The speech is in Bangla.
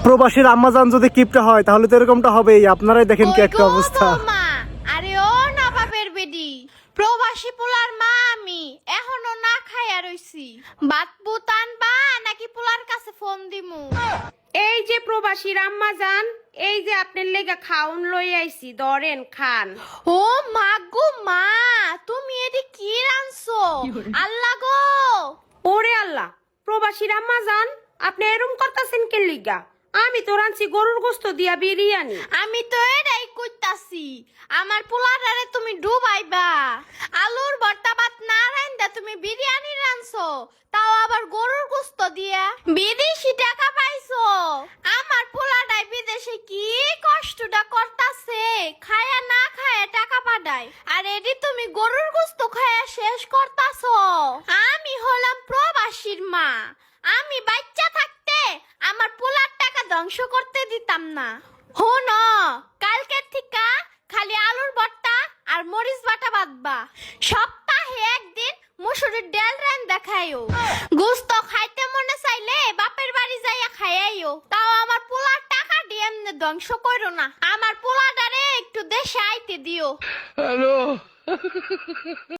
প্রবাসীর আম্মাজান যদি কিপটা হয় তাহলে তো এরকমটা হবেই। আপনারাই দেখেন কি একটা অবস্থা। আরে ও নবাবের বেডি, প্রবাসী পোলার মা আমি এখনো না খাইয়া রইছি। বাত বুতান বা নাকি পোলার কাছে ফোন দিমু? এই যে প্রবাসী আম্মা জান, এই যে আপনার লেগা খাউন লই আইছি, ধরেন খান। ও মা গো মা, তুমি এদি কি রানছো? আল্লাহ গো, ওরে আল্লাহ, প্রবাসী আম্মা জান আপনি এরম করতেছেন কে লিগা? আমি তো রাঁধছি গরুর গোস্ত দিয়া বিরিয়ানি। আমি তো এটাই কইতাছি, আমার পোলাটারে তুমি ডুবাইবা। আলুর ভর্তা ভাত না রান্দা তুমি বিরিয়ানি রানছো, তাও আবার গরুর গোস্ত দিয়া। বিদেশি টাকা পাইছো, আমার পোলাটাই বিদেশে কি কষ্টটা করতাছে, খায়া না খায়া টাকা পাঠায়, আর এডি তুমি গরুর গোস্ত খায়া শেষ করতাছো। আমি হলাম প্রবাসীর মা, আমি বাচ্চা থাকতে আমার পোলার টাকা ধ্বংস করতে দিতাম না। হন, কালকের থেকে খালি আলুর ভর্তা আর মরিচ বাটা বাদবা। সপ্তাহে একদিন মুসুরির ডাল রান দেখাইও। গোস্ত খাইতে মনে চাইলে বাপের বাড়ি যাইয়া খাইয়াইও, তাও আমার পোলার টাকা দিয়ে এমনি ধ্বংস করো না। আমার পোলাটারে একটু দেশে আইতে দিও।